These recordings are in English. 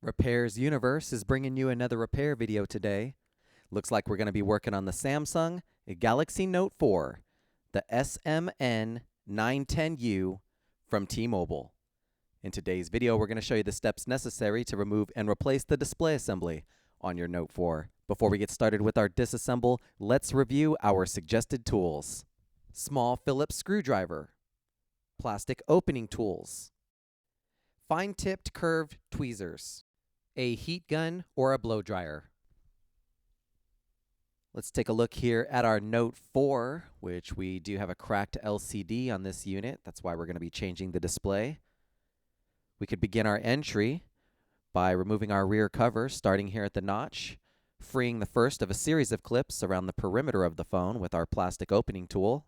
RepairsUniverse is bringing you another repair video today. Looks like we're going to be working on the Samsung Galaxy Note 4, the SMN910U from T-Mobile. In today's video, we're going to show you the steps necessary to remove and replace the display assembly on your Note 4. Before we get started with our disassemble, let's review our suggested tools. Small Phillips screwdriver, plastic opening tools, fine-tipped curved tweezers, a heat gun or a blow dryer. Let's take a look here at our Note 4, which we do have a cracked LCD on this unit. That's why we're going to be changing the display. We could begin our entry by removing our rear cover, starting here at the notch, freeing the first of a series of clips around the perimeter of the phone with our plastic opening tool.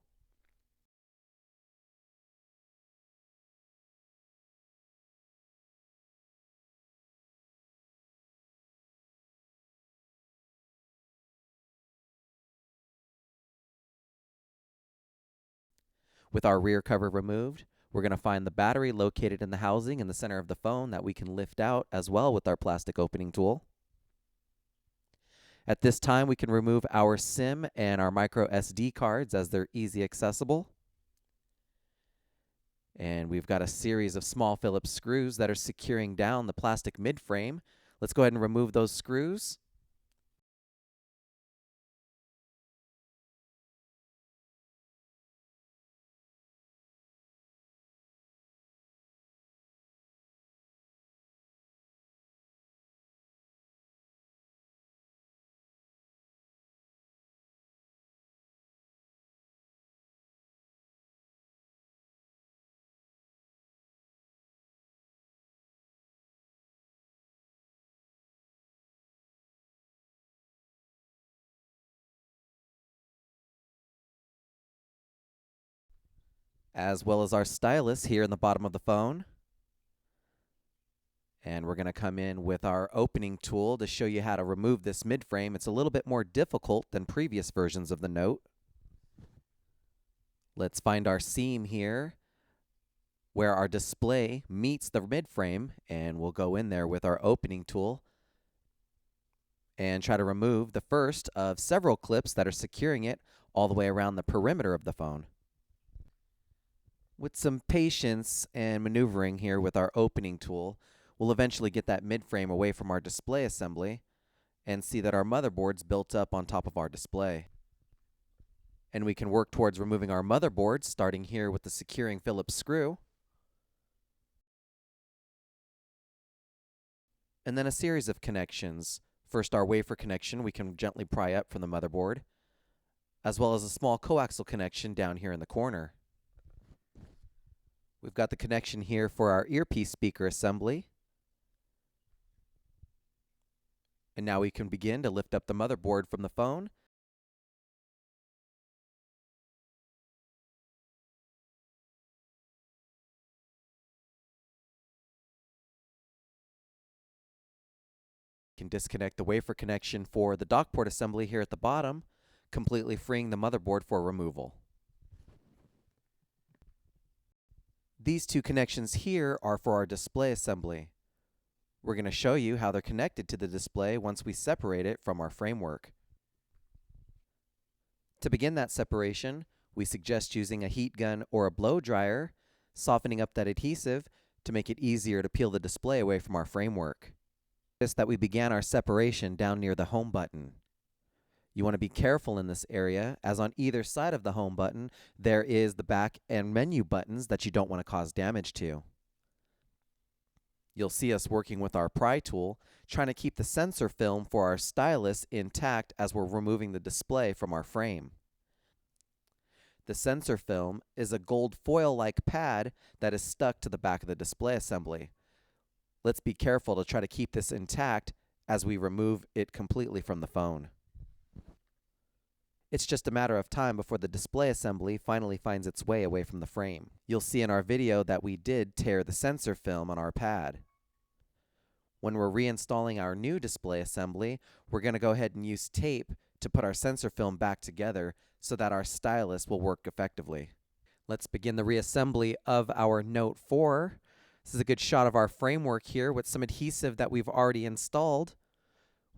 With our rear cover removed, we're going to find the battery located in the housing in the center of the phone that we can lift out as well with our plastic opening tool. At this time, we can remove our SIM and our micro SD cards as they're easy accessible. And we've got a series of small Phillips screws that are securing down the plastic midframe. Let's go ahead and remove those screws. As well as our stylus here in the bottom of the phone. And we're going to come in with our opening tool to show you how to remove this midframe. It's a little bit more difficult than previous versions of the Note. Let's find our seam here where our display meets the midframe, and we'll go in there with our opening tool and try to remove the first of several clips that are securing it all the way around the perimeter of the phone. With some patience and maneuvering here with our opening tool, we'll eventually get that midframe away from our display assembly and see that our motherboard's built up on top of our display. And we can work towards removing our motherboard, starting here with the securing Phillips screw. And then a series of connections. First, our wafer connection we can gently pry up from the motherboard, as well as a small coaxial connection down here in the corner. We've got the connection here for our earpiece speaker assembly. And now we can begin to lift up the motherboard from the phone. We can disconnect the wafer connection for the dock port assembly here at the bottom, completely freeing the motherboard for removal. These two connections here are for our display assembly. We're going to show you how they're connected to the display once we separate it from our framework. To begin that separation, we suggest using a heat gun or a blow dryer, softening up that adhesive to make it easier to peel the display away from our framework. Notice that we began our separation down near the home button. You want to be careful in this area, as on either side of the home button, there is the back and menu buttons that you don't want to cause damage to. You'll see us working with our pry tool, trying to keep the sensor film for our stylus intact as we're removing the display from our frame. The sensor film is a gold foil-like pad that is stuck to the back of the display assembly. Let's be careful to try to keep this intact as we remove it completely from the phone. It's just a matter of time before the display assembly finally finds its way away from the frame. You'll see in our video that we did tear the sensor film on our pad. When we're reinstalling our new display assembly, we're going to go ahead and use tape to put our sensor film back together so that our stylus will work effectively. Let's begin the reassembly of our Note 4. This is a good shot of our framework here with some adhesive that we've already installed.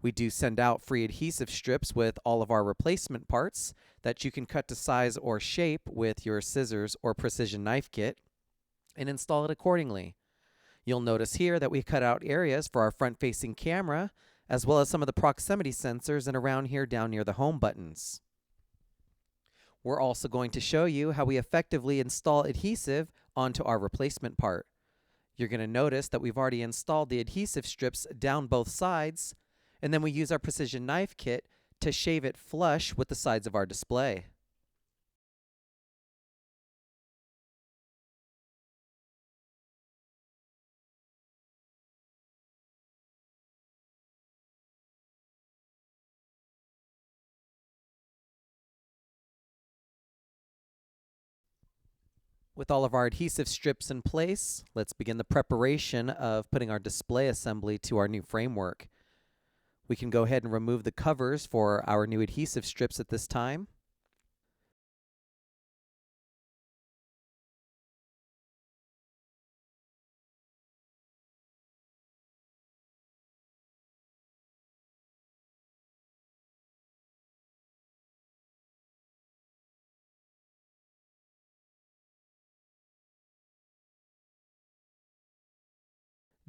We do send out free adhesive strips with all of our replacement parts that you can cut to size or shape with your scissors or precision knife kit and install it accordingly. You'll notice here that we cut out areas for our front-facing camera, as well as some of the proximity sensors and around here down near the home buttons. We're also going to show you how we effectively install adhesive onto our replacement part. You're going to notice that we've already installed the adhesive strips down both sides, and then we use our precision knife kit to shave it flush with the sides of our display. With all of our adhesive strips in place, let's begin the preparation of putting our display assembly to our new framework. We can go ahead and remove the covers for our new adhesive strips at this time.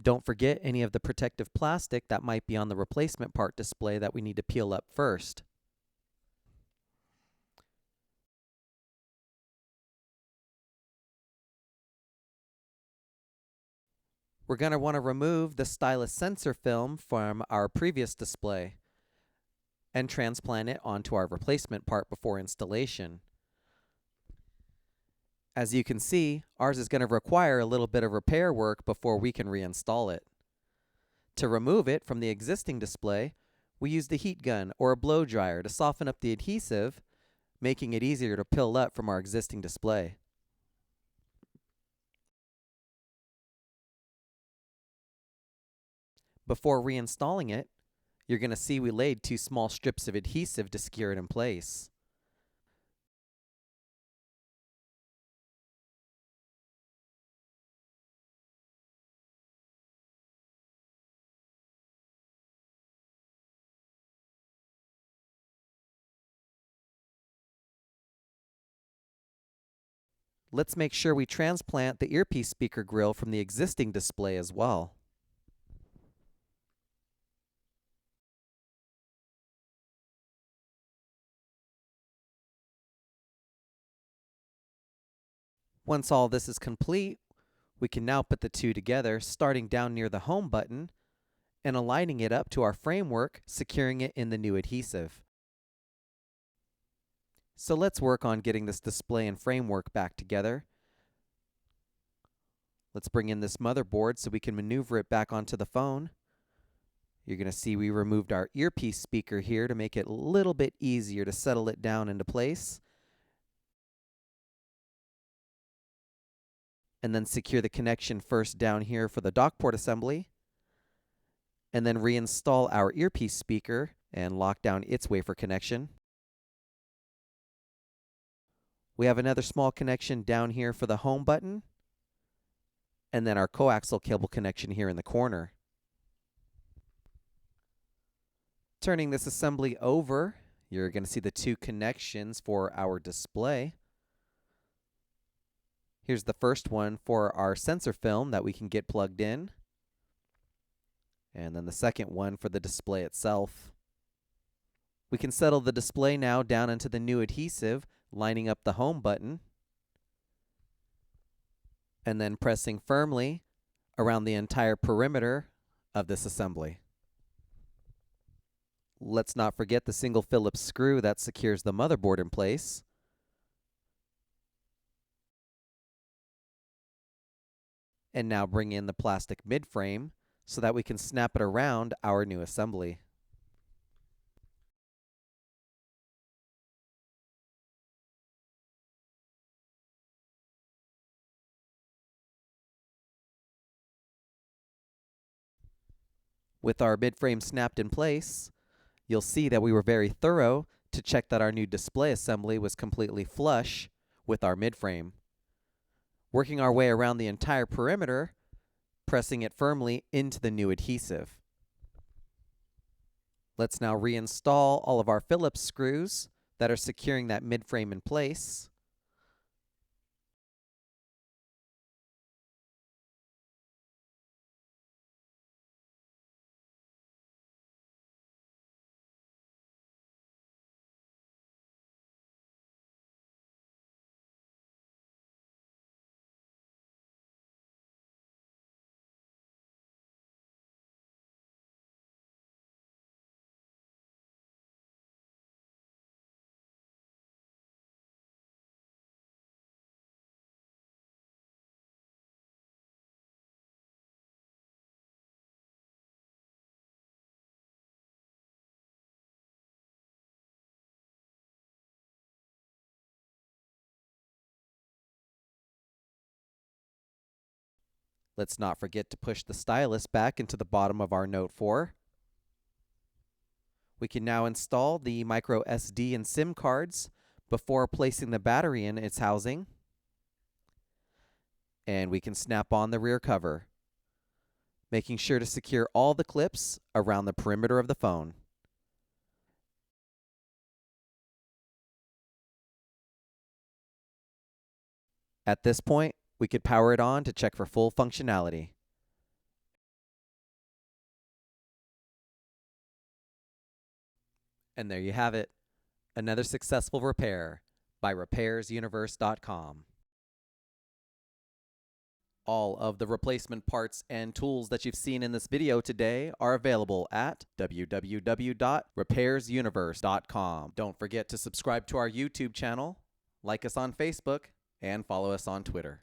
Don't forget any of the protective plastic that might be on the replacement part display that we need to peel up first. We're going to want to remove the stylus sensor film from our previous display and transplant it onto our replacement part before installation. As you can see, ours is going to require a little bit of repair work before we can reinstall it. To remove it from the existing display, we use the heat gun or a blow dryer to soften up the adhesive, making it easier to peel up from our existing display. Before reinstalling it, you're going to see we laid 2 small strips of adhesive to secure it in place. Let's make sure we transplant the earpiece speaker grill from the existing display as well. Once all this is complete, we can now put the two together, starting down near the home button and aligning it up to our framework, securing it in the new adhesive. So let's work on getting this display and framework back together. Let's bring in this motherboard so we can maneuver it back onto the phone. You're going to see we removed our earpiece speaker here to make it a little bit easier to settle it down into place. And then secure the connection first down here for the dock port assembly. And then reinstall our earpiece speaker and lock down its wafer connection. We have another small connection down here for the home button, and then our coaxial cable connection here in the corner. Turning this assembly over, you're going to see the 2 connections for our display. Here's the first one for our sensor film that we can get plugged in, and then the second one for the display itself. We can settle the display now down into the new adhesive, lining up the home button, and then pressing firmly around the entire perimeter of this assembly. Let's not forget the single Phillips screw that secures the motherboard in place. And now bring in the plastic midframe so that we can snap it around our new assembly. With our midframe snapped in place, you'll see that we were very thorough to check that our new display assembly was completely flush with our midframe. Working our way around the entire perimeter, pressing it firmly into the new adhesive. Let's now reinstall all of our Phillips screws that are securing that midframe in place. Let's not forget to push the stylus back into the bottom of our Note 4. We can now install the micro SD and SIM cards before placing the battery in its housing. And we can snap on the rear cover, making sure to secure all the clips around the perimeter of the phone. At this point, we could power it on to check for full functionality. And there you have it, another successful repair by RepairsUniverse.com. All of the replacement parts and tools that you've seen in this video today are available at www.RepairsUniverse.com. Don't forget to subscribe to our YouTube channel, like us on Facebook, and follow us on Twitter.